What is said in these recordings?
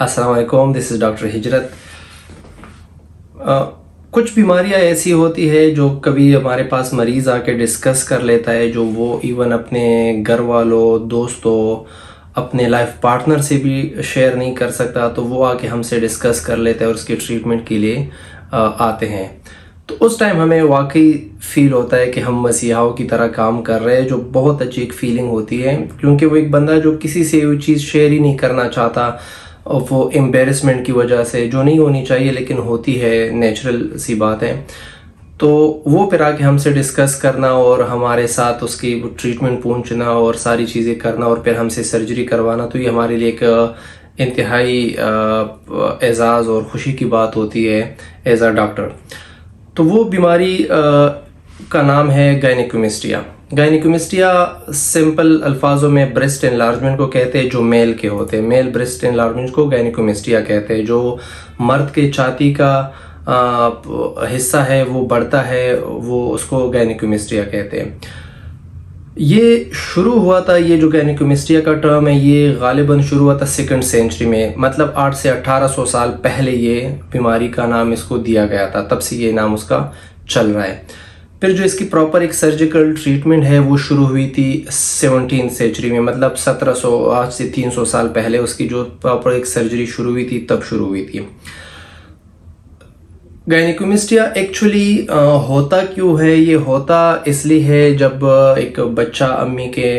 अस्सलाम वालेकुम, this is doctor हिजरत। कुछ बीमारियां ऐसी होती है जो कभी हमारे पास मरीज़ आके डिस्कस कर लेता है, जो वो इवन अपने घर वालों, दोस्तों, अपने लाइफ पार्टनर से भी शेयर नहीं कर सकता, तो वो आके हमसे डिस्कस कर लेता है और उसके ट्रीटमेंट के लिए आते हैं। तो उस टाइम हमें वाकई फ़ील होता है कि हम मसीहाओं की तरह काम कर रहे हैं, जो बहुत अच्छी एक फ़ीलिंग होती है, क्योंकि वो एक बंदा जो किसी से वो चीज़ शेयर ही नहीं करना चाहता, और वो एम्बेरसमेंट की वजह से, जो नहीं होनी चाहिए लेकिन होती है, नेचुरल सी बात है, तो वो फिर आके हमसे डिस्कस करना और हमारे साथ उसकी ट्रीटमेंट पूछना और सारी चीज़ें करना और फिर हमसे सर्जरी करवाना, तो ये हमारे लिए एक इंतहाई एज़ाज़ और ख़ुशी की बात होती है एज अ डॉक्टर। तो वो बीमारी का नाम है गायनेकोमेस्टिया। गायनेकोमेस्टिया सिंपल अल्फाजों में ब्रेस्ट एनलार्जमेंट को कहते हैं, जो मेल के होते हैं। मेल ब्रेस्ट एनलार्जमेंट को गायनेकोमेस्टिया कहते हैं। जो मर्द के छाती का हिस्सा है वो बढ़ता है, वो उसको गायनेकोमेस्टिया कहते हैं। ये शुरू हुआ था, ये जो गायनेकोमेस्टिया का टर्म है, ये गालिबन शुरू हुआ था 2nd सेंचुरी में, मतलब 8 से 1800 साल पहले ये बीमारी का नाम इसको दिया गया था, तब से ये नाम उसका चल रहा है। फिर जो इसकी प्रॉपर एक सर्जिकल ट्रीटमेंट है वो शुरू हुई थी 17th सेंचुरी में, मतलब 1700, आज से 300 साल पहले उसकी जो प्रॉपर एक सर्जरी शुरू हुई थी तब शुरू हुई थी। गायनेकोमेस्टिया एक्चुअली होता क्यों है? ये होता इसलिए है, जब एक बच्चा अम्मी के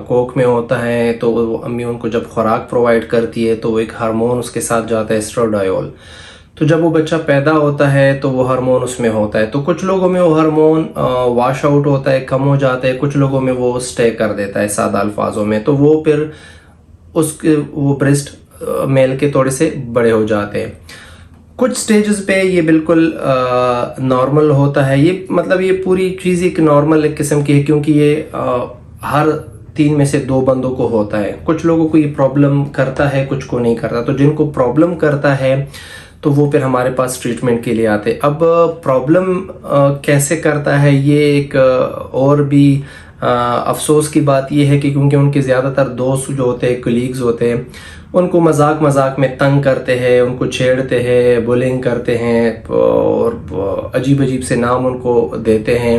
कोख में होता है तो अम्मी उनको जब खुराक प्रोवाइड करती है तो एक हार्मोन उसके साथ जाता है, एस्ट्राडियोल। तो जब वो बच्चा पैदा होता है तो वो हार्मोन उसमें होता है, तो कुछ लोगों में वो हार्मोन वॉश आउट होता है, कम हो जाता है, कुछ लोगों में वो स्टे कर देता है, सादा अल्फाजों में। तो वो फिर उसके वो ब्रेस्ट मेल के थोड़े से बड़े हो जाते हैं। कुछ स्टेजेस पे ये बिल्कुल नॉर्मल होता है। ये मतलब ये पूरी चीज़ एक नॉर्मल एक किस्म की है, क्योंकि ये हर 3 में से 2 बंदों को होता है। कुछ लोगों को ये प्रॉब्लम करता है, कुछ को नहीं करता। तो जिनको प्रॉब्लम करता है तो वो फिर हमारे पास ट्रीटमेंट के लिए आते हैं। अब प्रॉब्लम कैसे करता है, ये एक और भी अफसोस की बात ये है कि क्योंकि उनके ज़्यादातर दोस्त जो होते हैं, कलीग्स होते हैं, उनको मजाक मजाक में तंग करते हैं, उनको छेड़ते हैं, बुलिंग करते हैं और अजीब अजीब से नाम उनको देते हैं।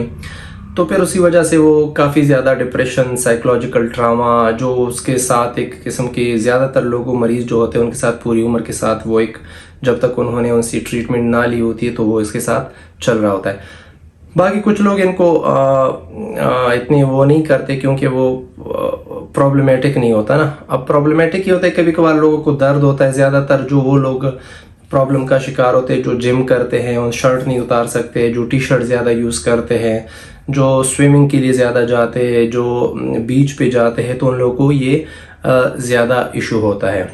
तो फिर उसी वजह से वो काफ़ी ज़्यादा डिप्रेशन, साइकोलॉजिकल ट्रामा, जो उसके साथ एक किस्म की ज़्यादातर लोगों मरीज़ जो होते हैं उनके साथ पूरी उम्र के साथ वो एक, जब तक उन्होंने उनकी ट्रीटमेंट ना ली होती है तो वो इसके साथ चल रहा होता है। बाकी कुछ लोग इनको इतनी वो नहीं करते, क्योंकि वो प्रॉब्लमेटिक नहीं होता ना। अब प्रॉब्लमेटिक ही होता है, कभी कभार लोगों को दर्द होता है। ज़्यादातर जो वो लोग प्रॉब्लम का शिकार होते हैं, जो जिम करते हैं, उन शर्ट नहीं उतार सकते, जो टी शर्ट ज़्यादा यूज़ करते हैं, जो स्विमिंग के लिए ज़्यादा जाते हैं, जो बीच पे जाते हैं, तो उन लोगों को ये ज़्यादा इशू होता है।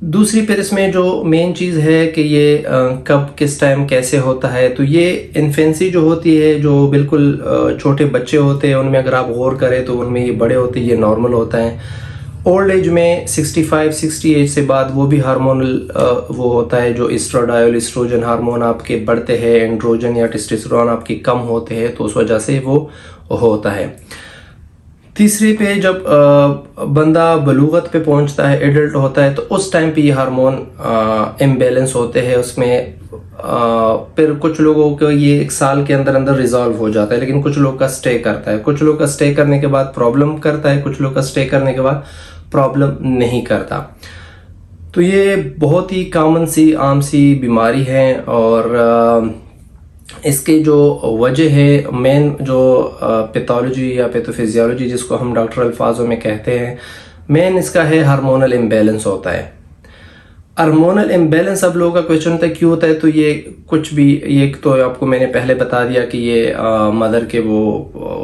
दूसरी फिर इसमें जो मेन चीज़ है कि ये कब किस टाइम कैसे होता है, तो ये इन्फेंसी जो होती है, जो बिल्कुल छोटे बच्चे होते हैं, उनमें अगर आप गौर करें तो उनमें ये बड़े होते हैं, ये नॉर्मल होता है। ओल्ड एज में 65-60 एज से बाद वो भी हार्मोनल वो होता है, जो एस्ट्राडियोल, एस्ट्रोजन हार्मोन आपके बढ़ते हैं, एंड्रोजन या टेस्टोस्टेरोन आपके कम होते हैं, तो उस वजह से वो होता है। तीसरे पे जब बंदा बलूगत पे पहुंचता है, एडल्ट होता है, तो उस टाइम पे ये हार्मोन इम्बैलेंस होते हैं उसमें। फिर कुछ लोगों को ये 1 साल के अंदर अंदर रिजॉल्व हो जाता है, लेकिन कुछ लोग का स्टे करता है। कुछ लोग का स्टे करने के बाद प्रॉब्लम करता है, कुछ लोग का स्टे करने के बाद प्रॉब्लम नहीं करता। तो ये बहुत ही कॉमन सी, आम सी बीमारी है, और इसके जो वजह है, मेन जो पैथोलॉजी या पैथोफिजियोलॉजी जिसको हम डॉक्टर अल्फाजों में कहते हैं, मेन इसका है हार्मोनल इम्बैलेंस होता है। हार्मोनल इम्बैलेंस, अब लोगों का क्वेश्चन होता है क्यों होता है, तो ये कुछ भी, ये तो आपको मैंने पहले बता दिया कि ये मदर के वो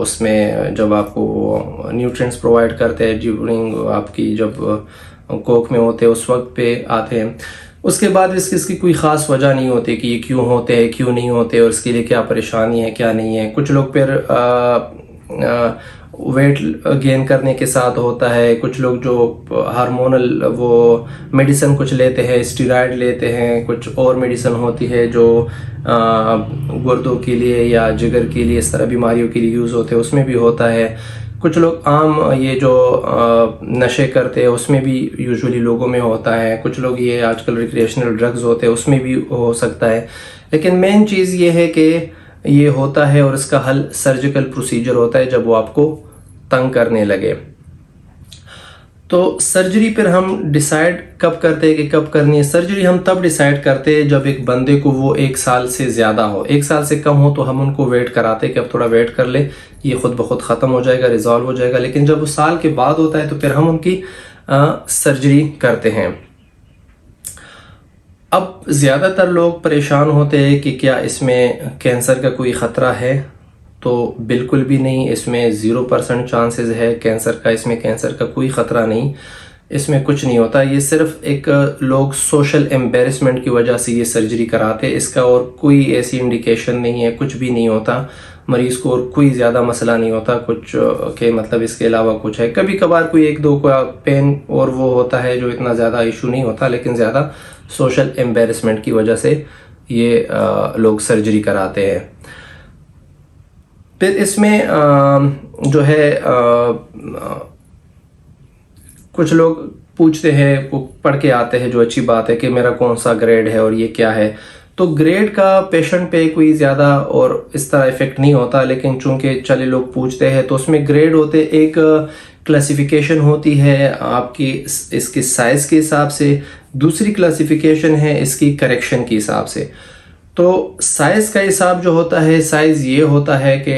उसमें जब आपको न्यूट्रिएंट्स प्रोवाइड करते हैं ड्यूरिंग आपकी जब कोख में होते हैं उस वक्त पे आते हैं। उसके बाद इसकी कोई ख़ास वजह नहीं होती कि ये क्यों होते हैं, क्यों नहीं होते, और इसके लिए क्या परेशानी है, क्या नहीं है। कुछ लोग फिर वेट गेन करने के साथ होता है, कुछ लोग जो हार्मोनल वो मेडिसिन कुछ लेते हैं, स्टेरॉइड लेते हैं, कुछ और मेडिसिन होती है जो गुर्दों के लिए या जिगर के लिए, इस तरह बीमारियों के लिए यूज़ होते हैं, उसमें भी होता है। कुछ लोग आम ये जो नशे करते हैं उसमें भी यूजुअली लोगों में होता है, कुछ लोग ये आजकल रिक्रिएशनल ड्रग्स होते हैं उसमें भी हो सकता है। लेकिन मेन चीज़ ये है कि ये होता है और इसका हल सर्जिकल प्रोसीजर होता है जब वो आपको तंग करने लगे। तो सर्जरी पर हम डिसाइड कब करते हैं कि कब करनी है। सर्जरी हम तब डिसाइड करते हैं जब एक बंदे को वो 1 साल से ज़्यादा हो। 1 साल से कम हो तो हम उनको वेट कराते हैं कि अब थोड़ा वेट कर ले, ये खुद ब खुद ख़त्म हो जाएगा, रिजॉल्व हो जाएगा। लेकिन जब वो साल के बाद होता है तो फिर हम उनकी सर्जरी करते हैं। अब ज़्यादातर लोग परेशान होते हैं कि क्या इसमें कैंसर का कोई ख़तरा है, तो बिल्कुल भी नहीं। इसमें 0% चांसेस है कैंसर का, इसमें कैंसर का कोई ख़तरा नहीं, इसमें कुछ नहीं होता। ये सिर्फ एक लोग सोशल एम्बेरसमेंट की वजह से ये सर्जरी कराते हैं, इसका और कोई ऐसी इंडिकेशन नहीं है, कुछ भी नहीं होता। मरीज़ को और कोई ज़्यादा मसला नहीं होता कुछ के मतलब इसके अलावा कुछ है। कभी कभार कोई 1-2 का पेन और वो होता है जो इतना ज़्यादा इशू नहीं होता, लेकिन ज़्यादा सोशल एम्बेरसमेंट की वजह से ये लोग सर्जरी कराते हैं। फिर इसमें जो है कुछ लोग पूछते हैं, वो पढ़ के आते हैं जो अच्छी बात है कि मेरा कौन सा ग्रेड है और ये क्या है। तो ग्रेड का पेशेंट पे कोई ज़्यादा और इस तरह इफेक्ट नहीं होता, लेकिन चूंकि चले लोग पूछते हैं तो उसमें ग्रेड होते, एक क्लासिफिकेशन होती है आपकी इसके साइज़ के हिसाब से, दूसरी क्लासिफिकेशन है इसकी करेक्शन के हिसाब से। तो साइज़ का हिसाब जो होता है, साइज़ ये होता है कि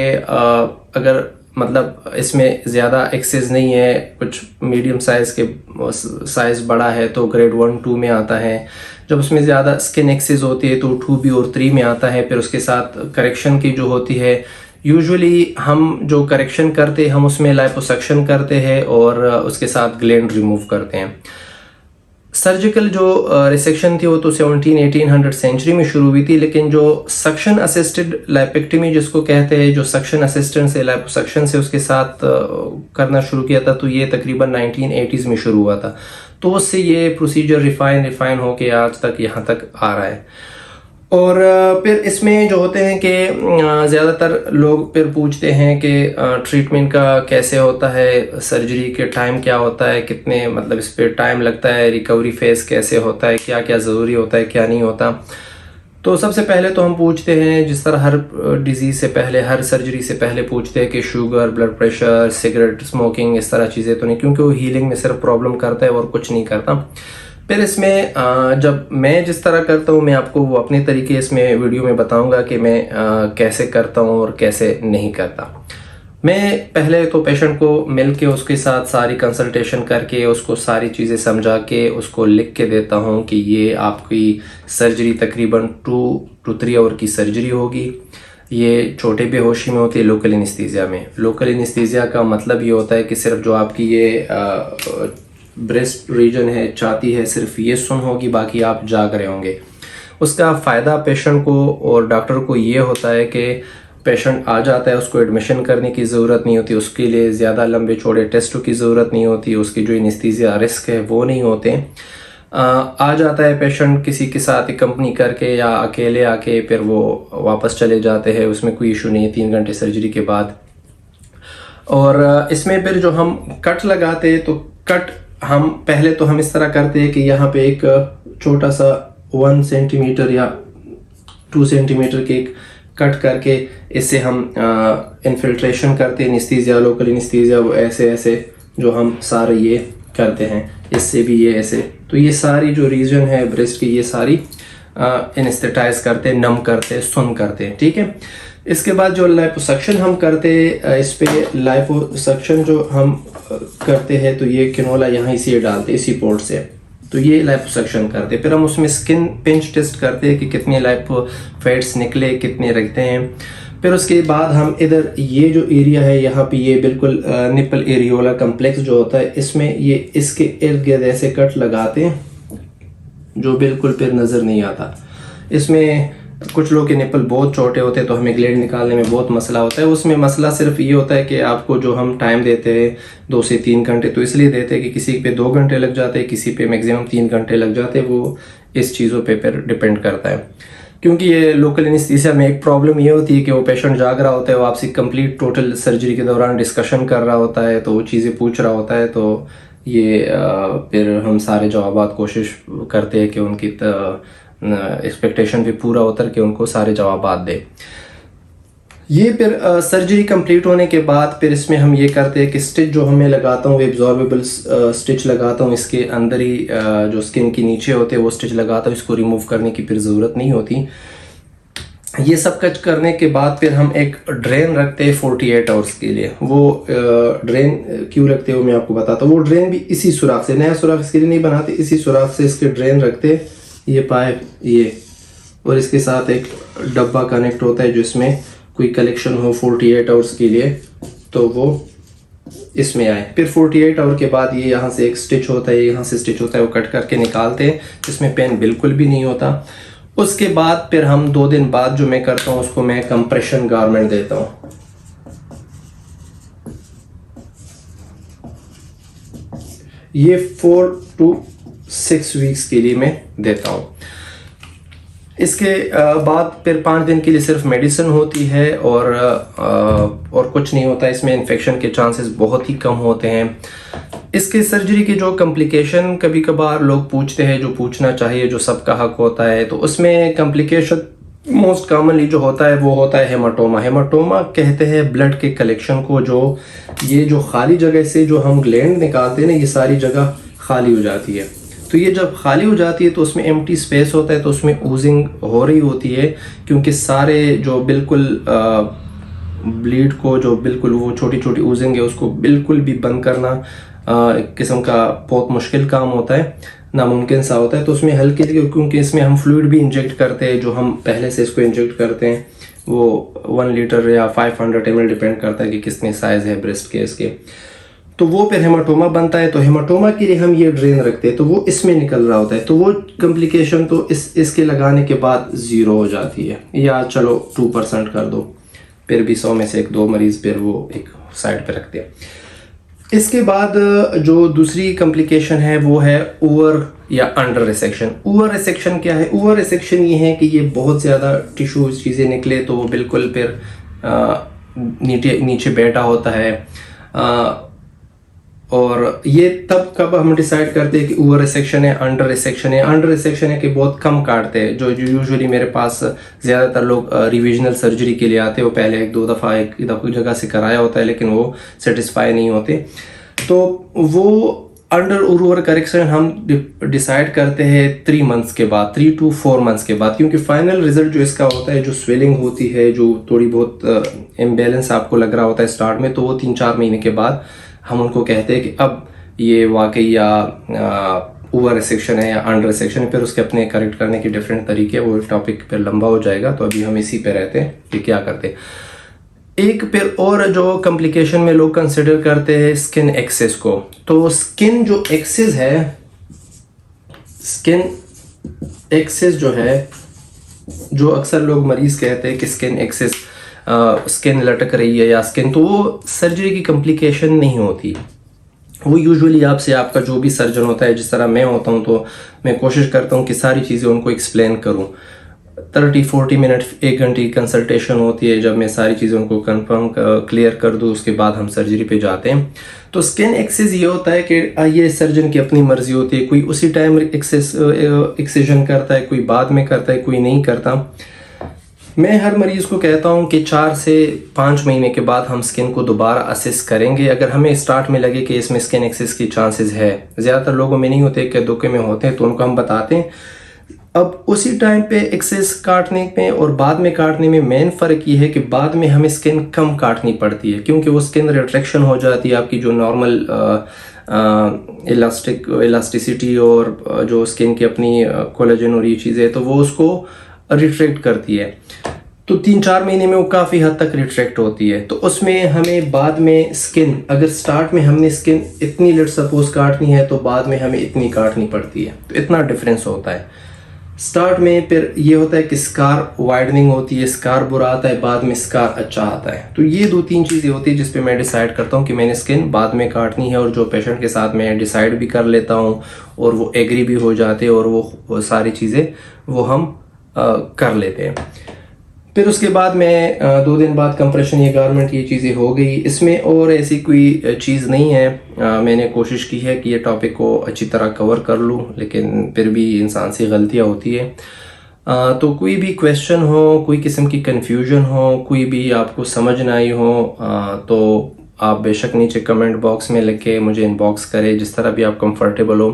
अगर मतलब इसमें ज़्यादा एक्सेस नहीं है, कुछ मीडियम साइज़ के साइज़ बड़ा है तो ग्रेड 1-2 में आता है। जब उसमें ज़्यादा स्किन एक्सेस होती है तो 2B और 3 में आता है। फिर उसके साथ करेक्शन की जो होती है, यूजुअली हम जो करेक्शन करते हैं हम उसमें लाइपोसक्शन करते हैं और उसके साथ ग्लैंड रिमूव करते हैं। सर्जिकल जो रिसेक्शन थी वो तो 1700-1800 सेंचुरी में शुरू हुई थी, लेकिन जो सक्शन असिस्टेड लाइपेक्टमी जिसको कहते हैं, जो सक्शन असिस्टेंट से लाइपोसक्शन से उसके साथ करना शुरू किया था, तो ये तकरीबन 1980s में शुरू हुआ था। तो उससे ये प्रोसीजर रिफाइन होके आज तक यहाँ तक आ रहा है। और फिर इसमें जो होते हैं कि ज़्यादातर लोग फिर पूछते हैं कि ट्रीटमेंट का कैसे होता है, सर्जरी के टाइम क्या होता है, कितने मतलब इस पर टाइम लगता है, रिकवरी फेज़ कैसे होता है, क्या क्या ज़रूरी होता है, क्या नहीं होता। तो सबसे पहले तो हम पूछते हैं, जिस तरह हर डिजीज़ से पहले, हर सर्जरी से पहले पूछते हैं कि sugar, blood pressure, cigarette smoking, इस तरह चीज़ें तो नहीं, क्योंकि वो हीलिंग में सिर्फ प्रॉब्लम करता है और कुछ नहीं करता। फिर इसमें जब मैं जिस तरह करता हूँ, मैं आपको वो अपने तरीके इसमें वीडियो में बताऊंगा कि मैं कैसे करता हूँ और कैसे नहीं करता। मैं पहले तो पेशेंट को मिल के उसके साथ सारी कंसल्टेशन करके उसको सारी चीज़ें समझा के उसको लिख के देता हूँ कि ये आपकी सर्जरी तकरीबन 2 to 3 आवर की सर्जरी होगी। ये छोटे बेहोशी में होती है, लोकल एनेस्थीसिया में। लोकल एनेस्थीसिया का मतलब ये होता है कि सिर्फ जो आपकी ये ब्रेस्ट रीजन है, छाती है, सिर्फ ये सुन होगी, बाकी आप जाग रहे होंगे। उसका फ़ायदा पेशेंट को और डॉक्टर को ये होता है कि पेशेंट आ जाता है, उसको एडमिशन करने की ज़रूरत नहीं होती, उसके लिए ज़्यादा लंबे चौड़े टेस्टों की ज़रूरत नहीं होती, उसकी जो एनेस्थीसिया रिस्क है वो नहीं होते। आ जाता है पेशेंट किसी के साथ कंपनी करके या अकेले आके, फिर वो वापस चले जाते हैं, उसमें कोई इशू नहीं है 3 घंटे सर्जरी के बाद। और इसमें फिर जो हम कट लगाते हैं, तो कट हम पहले तो हम इस तरह करते हैं कि यहाँ पे एक छोटा सा 1 सेंटीमीटर या 2 सेंटीमीटर के एक कट करके इससे हम इन्फिल्ट्रेशन करते हैं, एनेस्थीसिया, लोकल एनेस्थीसिया, वो ऐसे ऐसे जो हम सारे ये करते हैं, इससे भी ये ऐसे। तो ये सारी जो रीजन है ब्रेस्ट की, ये सारी एनेस्थेटाइज करते हैं, नम करते हैं, सुन करते हैं, ठीक है। इसके बाद जो लाइपोसक्शन हम करते हैं, इस पे लाइपोसक्शन जो हम करते हैं, तो ये किनोला यहाँ इसी डालते हैं, इसी पोर्ट से, तो ये लाइपोसक्शन करते हैं। फिर हम उसमें स्किन पिंच टेस्ट करते हैं कि कितने लाइपो फैट्स निकले, कितने रखते हैं। फिर उसके बाद हम इधर ये जो एरिया है यहाँ पे, ये बिल्कुल निपल एरियोला कम्प्लेक्स जो होता है, इसमें ये इसके इर्द गिर्द ऐसे कट लगाते हैं जो बिल्कुल फिर नज़र नहीं आता। इसमें कुछ लोग के निपल बहुत छोटे होते हैं तो हमें ग्लैंड निकालने में बहुत मसला होता है। उसमें मसला सिर्फ ये होता है कि आपको जो हम टाइम देते हैं 2 से 3 घंटे, तो इसलिए देते हैं कि किसी पे 2 घंटे लग जाते हैं, किसी पे मैक्सिमम 3 घंटे लग जाते हैं, वो इस चीज़ों पे फिर डिपेंड करता है। क्योंकि ये लोकल एनेस्थीसिया में एक प्रॉब्लम ये होती है कि वो पेशेंट जाग रहा होता है, वो आपसे कंप्लीट टोटल सर्जरी के दौरान डिस्कशन कर रहा होता है, तो वो चीज़ें पूछ रहा होता है, तो ये फिर हम सारे जवाबात कोशिश करते हैं कि उनकी एक्सपेक्टेशन भी पूरा उतर के उनको सारे जवाबात दे। ये फिर सर्जरी कंप्लीट होने के बाद फिर इसमें हम ये करते हैं कि स्टिच जो हमें लगाता हूँ, एब्जॉर्बेबल स्टिच लगाता हूँ, इसके अंदर ही जो स्किन के नीचे होते हैं वो स्टिच लगाता हूँ, इसको रिमूव करने की फिर ज़रूरत नहीं होती। ये सब कुछ करने के बाद फिर हम एक ड्रेन रखते हैं 48 आवर्स के लिए। वो ड्रेन क्यों रखते हैं वो मैं आपको बताता हूँ। वो ड्रेन भी इसी सुराख से, नया सुराख इसके लिए नहीं बनाते, इसी सुराख से इसके ड्रेन रखते हैं। ये पाइप ये, और इसके साथ एक डब्बा कनेक्ट होता है जिसमें कोई कलेक्शन हो 48 आवर्स के लिए, तो वो इसमें आए। फिर 48 आवर के बाद ये यहाँ से एक स्टिच होता है, यहाँ से स्टिच होता है, वो कट करके निकालते हैं, जिसमें पेन बिल्कुल भी नहीं होता। उसके बाद फिर हम 2 दिन बाद जो मैं करता हूँ उसको मैं कंप्रेशन गारमेंट देता हूँ। ये 4 to 6 वीक्स के लिए मैं देता हूँ। इसके बाद फिर 5 दिन के लिए सिर्फ मेडिसिन होती है और कुछ नहीं होता। इसमें इन्फेक्शन के चांसेस बहुत ही कम होते हैं। इसके सर्जरी की जो कॉम्प्लिकेशन कभी कभार लोग पूछते हैं, जो पूछना चाहिए, जो सबका हक होता है, तो उसमें कॉम्प्लिकेशन मोस्ट कॉमनली जो होता है वो होता है हेमाटोमा। हेमाटोमा कहते हैं ब्लड के कलेक्शन को, जो ये जो खाली जगह से जो हम ग्लैंड निकालते हैं ना, ये सारी जगह खाली हो जाती है। तो ये जब खाली हो जाती है तो उसमें एम्प्टी स्पेस होता है, तो उसमें ऊजिंग हो रही होती है, क्योंकि सारे जो बिल्कुल ब्लीड को जो बिल्कुल वो छोटी छोटी ऊजिंग है उसको बिल्कुल भी बंद करना एक किस्म का बहुत मुश्किल काम होता है, नामुमकिन सा होता है। तो उसमें हल्के, क्योंकि इसमें हम फ्लूइड भी इंजेक्ट करते हैं, जो हम पहले से इसको इंजेक्ट करते हैं वो 1 लीटर या 500 ml डिपेंड करता है कि कितने साइज है ब्रेस्ट के इसके। तो वो फिर हेमाटोमा बनता है। तो हेमाटोमा के लिए हम ये ड्रेन रखते हैं, तो वो इसमें निकल रहा होता है, तो वो कॉम्प्लिकेशन तो इसके लगाने के बाद 0 हो जाती है, या चलो 2% कर दो, फिर भी 100 में से 1-2 मरीज फिर वो एक साइड पे रखते हैं। इसके बाद जो दूसरी कॉम्प्लिकेशन है वो है ओवर या अंडर रिसेक्शन। ओवर रिसेक्शन क्या है? ओवर रिसेक्शन ये है कि ये बहुत ज़्यादा टिश्यू चीज़ें निकले, तो वो बिल्कुल फिर नीचे बैठा होता है। और ये तब कब हम डिसाइड करते हैं कि ओवर रिसेक्शन है, अंडर रिसेक्शन है। अंडर रिसेक्शन है कि बहुत कम काटते हैं। जो यूजुअली मेरे पास ज़्यादातर लोग रिविजनल सर्जरी के लिए आते हैं, वो पहले 1-2 दफ़ा एक जगह से कराया होता है, लेकिन वो सेटिस्फाई नहीं होते। तो वो अंडर ओवर करेक्शन हम डिसाइड करते हैं 3 मंथ्स के बाद, 3 to 4 मंथ्स के बाद, क्योंकि फाइनल रिजल्ट जो इसका होता है, जो स्वेलिंग होती है, जो थोड़ी बहुत इम्बैलेंस आपको लग रहा होता है स्टार्ट में, तो वो 3-4 महीने के बाद हम उनको कहते हैं कि अब ये वाकई या ओवर रिसेक्शन है या अंडर रिसेक्शन है। फिर उसके अपने करेक्ट करने के डिफरेंट तरीके, वो टॉपिक फिर लंबा हो जाएगा, तो अभी हम इसी पे रहते हैं कि क्या करते हैं। एक फिर और जो कॉम्प्लिकेशन में लोग कंसिडर करते हैं स्किन एक्सेस को। तो स्किन जो एक्सेस है, स्किन एक्सेस जो है, जो अक्सर लोग मरीज कहते हैं कि स्किन एक्सेस, स्किन लटक रही है या स्किन, तो वो सर्जरी की कॉम्प्लिकेशन नहीं होती। वो यूजुअली आपसे आपका जो भी सर्जन होता है, जिस तरह मैं होता हूँ, तो मैं कोशिश करता हूँ कि सारी चीज़ें उनको एक्सप्लेन करूँ। 30-40 मिनट 1 घंटे की कंसल्टेशन होती है, जब मैं सारी चीज़ें उनको कंफर्म क्लियर कर दूँ, उसके बाद हम सर्जरी पे जाते हैं। तो स्किन एक्सेस ये होता है कि ये सर्जन की अपनी मर्जी होती है, कोई उसी टाइम एक्सेशन करता है, कोई बाद में करता है, कोई नहीं करता। मैं हर मरीज़ को कहता हूं कि 4 से 5 महीने के बाद हम स्किन को दोबारा असेस करेंगे। अगर हमें स्टार्ट में लगे कि इसमें स्किन एक्सेस की चांसेस है, ज़्यादातर लोगों में नहीं होते, कि धोखे में होते हैं, तो उनको हम बताते हैं। अब उसी टाइम पे एक्सेस काटने में और बाद में काटने में मेन फ़र्क ये है कि बाद में हमें स्किन कम काटनी पड़ती है, क्योंकि वो स्किन रिट्रैक्शन हो जाती है, आपकी जो नॉर्मल इलास्टिसिटी और जो स्किन की अपनी कोलेजन और ये चीज़ें, तो वो उसको रिट्रैक्ट करती है। तो 3-4 महीने में वो काफ़ी हद तक रिट्रैक्ट होती है। तो उसमें हमें बाद में स्किन, अगर स्टार्ट में हमने स्किन इतनी लेट सपोज काटनी है, तो बाद में हमें इतनी काटनी पड़ती है। तो इतना डिफरेंस होता है। स्टार्ट में फिर ये होता है कि स्कार वाइडनिंग होती है, स्कार बुरा आता है, बाद में स्कार अच्छा आता है। तो ये 2-3 चीज़ें होती है जिस पे मैं डिसाइड करता हूँ कि मैंने स्किन बाद में काटनी है, और जो पेशेंट के साथ मैं डिसाइड भी कर लेता हूँ और वो एग्री भी हो जाते हैं, और वो सारी चीज़ें वो हम कर लेते हैं। फिर उसके बाद मैं 2 दिन बाद कंप्रेशन या गारमेंट ये चीज़ें हो गई। इसमें और ऐसी कोई चीज़ नहीं है। मैंने कोशिश की है कि ये टॉपिक को अच्छी तरह कवर कर लूँ, लेकिन फिर भी इंसान से गलतियाँ होती है। तो कोई भी क्वेश्चन हो, कोई किस्म की कन्फ्यूजन हो, कोई भी आपको समझ ना आई हो, तो आप बेशक नीचे कमेंट बॉक्स में लिख के मुझे इनबॉक्स करें, जिस तरह भी आप कंफर्टेबल हो।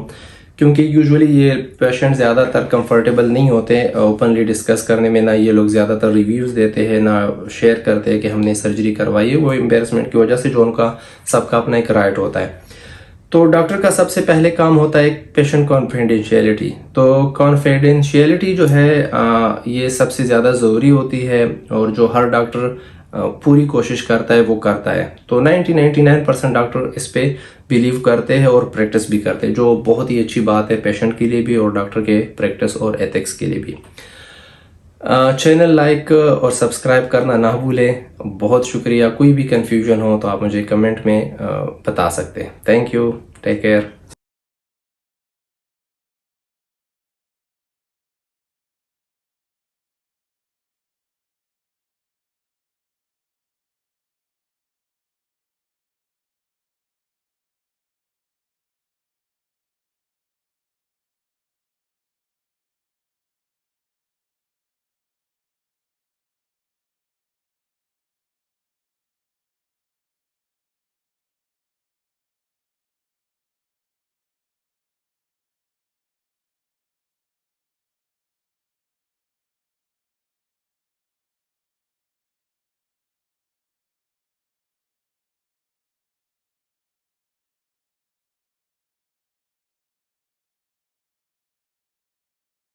क्योंकि यूजुअली ये पेशेंट ज़्यादातर कंफर्टेबल नहीं होते ओपनली डिस्कस करने में। ना ये लोग ज़्यादातर रिव्यूज़ देते हैं, ना शेयर करते हैं कि हमने सर्जरी करवाई है, वो एम्बेरसमेंट की वजह से, जो उनका सबका अपना एक राइट होता है। तो डॉक्टर का सबसे पहले काम होता है पेशेंट कॉन्फिडेंशियलिटी। तो कॉन्फिडेंशियलिटी जो है ये सबसे ज़्यादा ज़रूरी होती है, और जो हर डॉक्टर पूरी कोशिश करता है वो करता है। तो 99% डॉक्टर इस पे बिलीव करते हैं और प्रैक्टिस भी करते हैं, जो बहुत ही अच्छी बात है पेशेंट के लिए भी और डॉक्टर के प्रैक्टिस और एथिक्स के लिए भी। चैनल लाइक और सब्सक्राइब करना ना भूलें। बहुत शुक्रिया। कोई भी कन्फ्यूजन हो तो आप मुझे कमेंट में बता सकते हैं। Thank you. Take care.